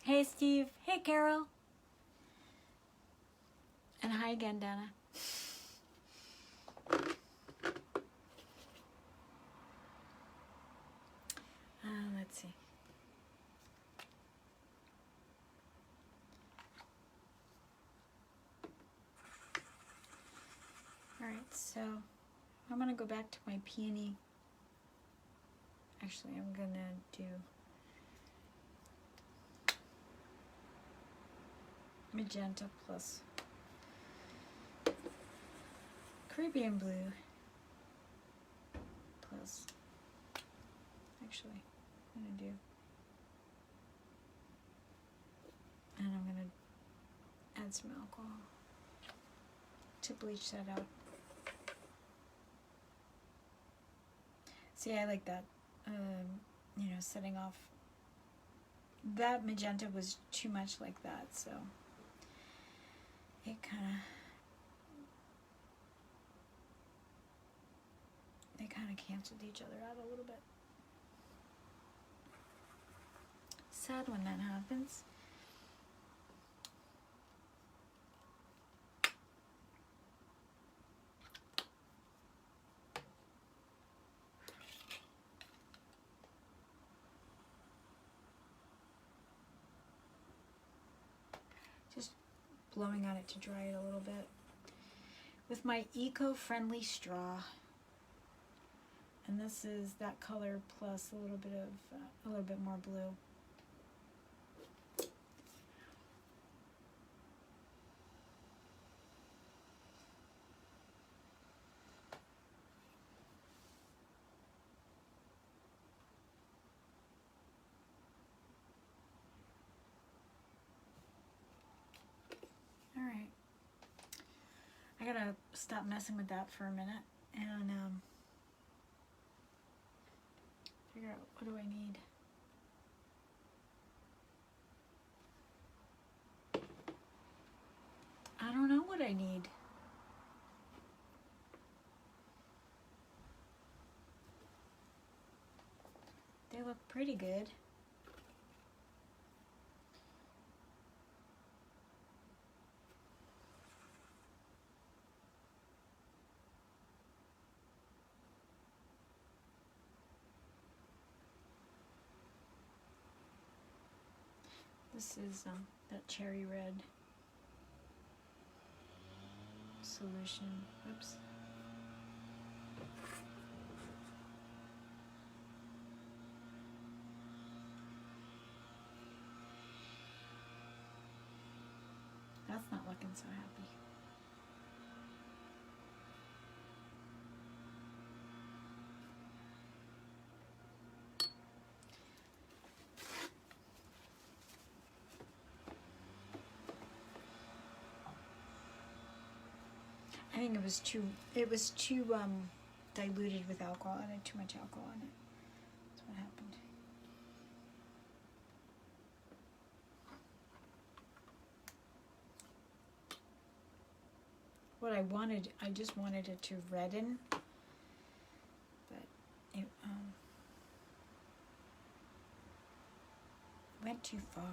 Hey Steve, hey Carol. And hi again, Dana. Let's see. All right, so I'm gonna go back to my peony. Actually, I'm gonna do magenta plus Caribbean blue plus, actually, I'm gonna do, and I'm gonna add some alcohol to bleach that out. See, I like that, you know, setting off. That magenta was too much like that, so it they kind of canceled each other out a little bit. Sad when that happens. Just blowing on it to dry it a little bit with my eco-friendly straw. And this is that color plus a little bit more blue. All right. I gotta stop messing with that for a minute and figure out what do I need. I don't know what I need. They look pretty good. This is that cherry red solution. Oops. That's not looking so happy. I think it was too diluted with alcohol. I had too much alcohol in it. That's what happened. What I wanted, I just wanted it to redden, but it went too far.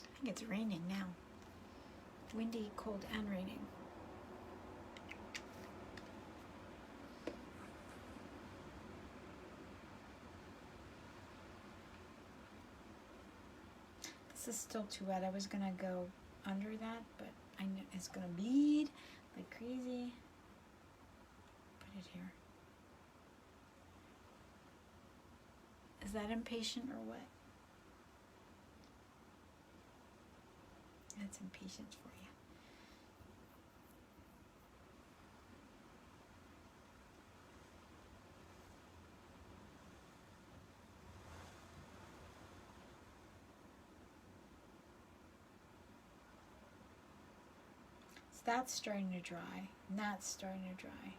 I think it's raining now. Windy, cold, and raining. This is still too wet. I was gonna go under that, but I know it's gonna bleed like crazy. Put it here. Is that impatient or what? That's impatience for you. So that's starting to dry, and that's starting to dry.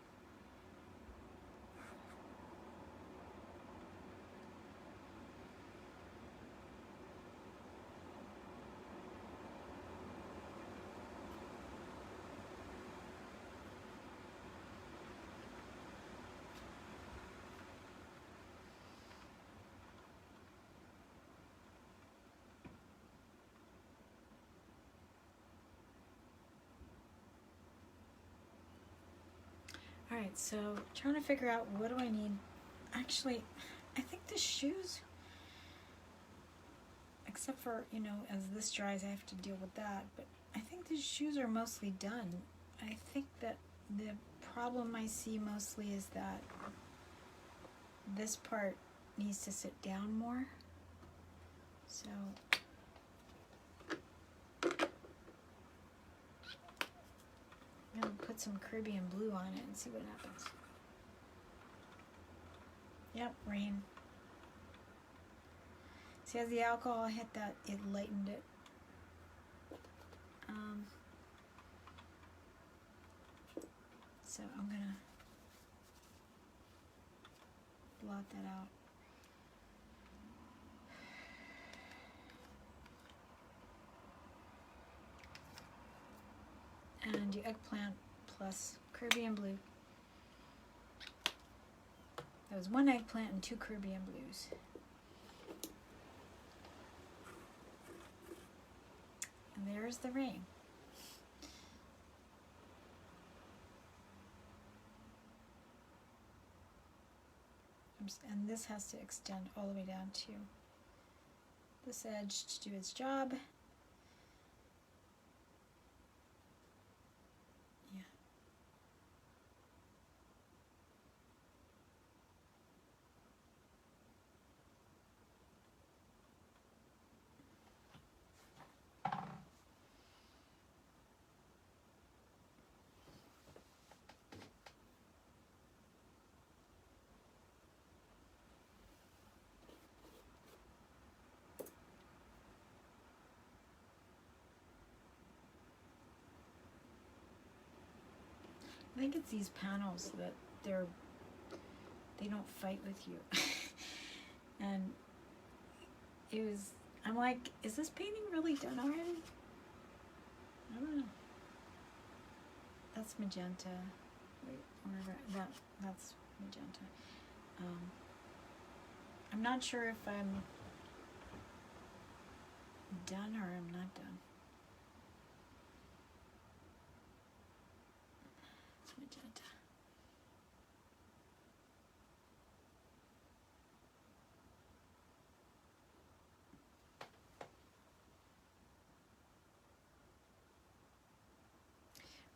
Alright, so trying to figure out what do I need. Actually, I think the shoes, except for, you know, as this dries I have to deal with that, but I think the shoes are mostly done. I think that the problem I see mostly is that this part needs to sit down more. So I'm going to put some Caribbean blue on it and see what happens. Yep, rain. See, as the alcohol hit that, it lightened it. So I'm going to blot that out. And your eggplant plus Caribbean blue. That was 1 eggplant and 2 Caribbean blues. And there's the rain. And this has to extend all the way down to this edge to do its job. I think it's these panels that they don't fight with you. And I'm like, is this painting really done already? I don't know. That's magenta. Wait, wherever that's magenta. I'm not sure if I'm done or I'm not done. It's magenta.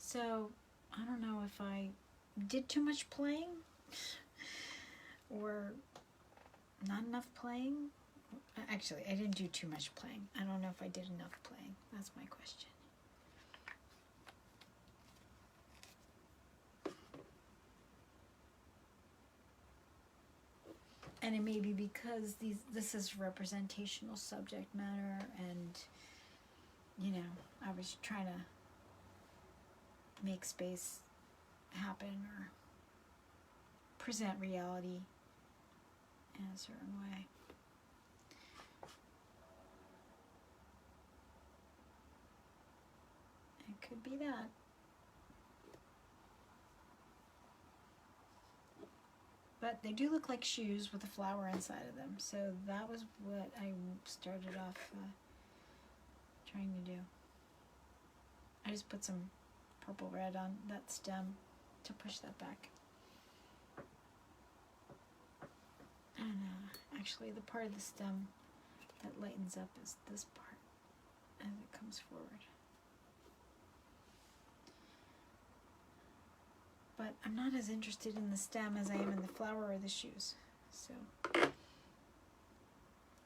So I don't know if I did too much playing or not enough playing. Actually, I didn't do too much playing. I don't know if I did enough playing. That's my question. And it may be because this is representational subject matter, and you know, I was trying to make space happen or present reality in a certain way. It could be that. But they do look like shoes with a flower inside of them. So that was what I started off trying to do. I just put some purple red on that stem to push that back. And actually the part of the stem that lightens up is this part as it comes forward. But I'm not as interested in the stem as I am in the flower or the shoes. So,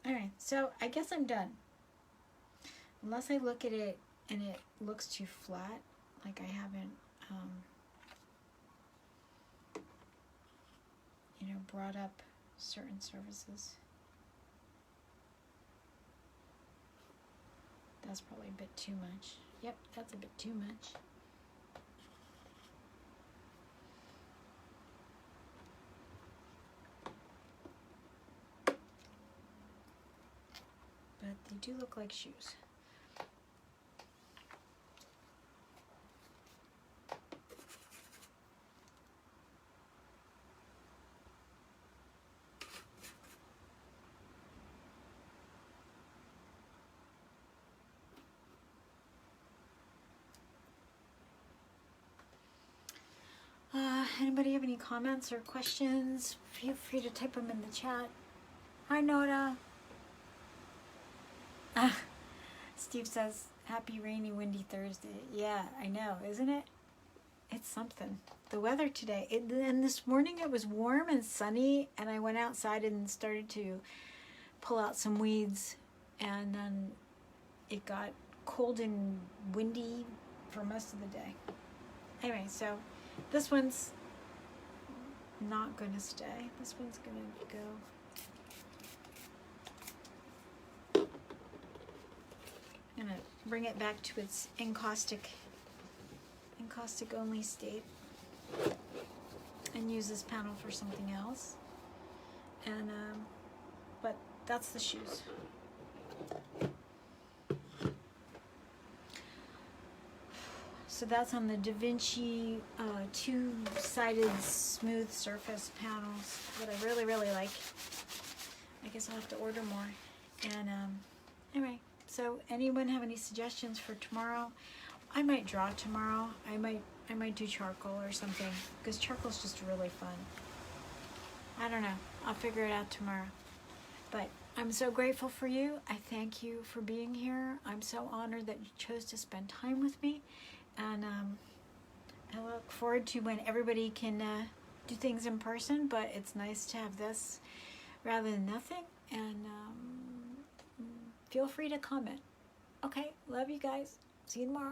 alright, so I guess I'm done. Unless I look at it and it looks too flat, like I haven't, brought up certain surfaces. That's probably a bit too much. Yep, that's a bit too much. But they do look like shoes. Anybody have any comments or questions? Feel free to type them in the chat. Hi, Noda. Steve says, happy rainy, windy Thursday. Yeah, I know, isn't it? It's something. The weather today. And this morning it was warm and sunny, and I went outside and started to pull out some weeds, and then it got cold and windy for most of the day. Anyway, so this one's not going to stay. This one's going to go. I'm going to bring it back to its encaustic only state and use this panel for something else. And but that's the shoes. So that's on the Da Vinci two-sided smooth surface panels that I really, really like. I guess I'll have to order more. And anyway, so anyone have any suggestions for tomorrow? I might draw tomorrow. I might do charcoal or something, because charcoal's just really fun. I don't know. I'll figure it out tomorrow. But I'm so grateful for you. I thank you for being here. I'm so honored that you chose to spend time with me. And I look forward to when everybody can do things in person, but it's nice to have this rather than nothing. And feel free to comment. Okay, love you guys. See you tomorrow.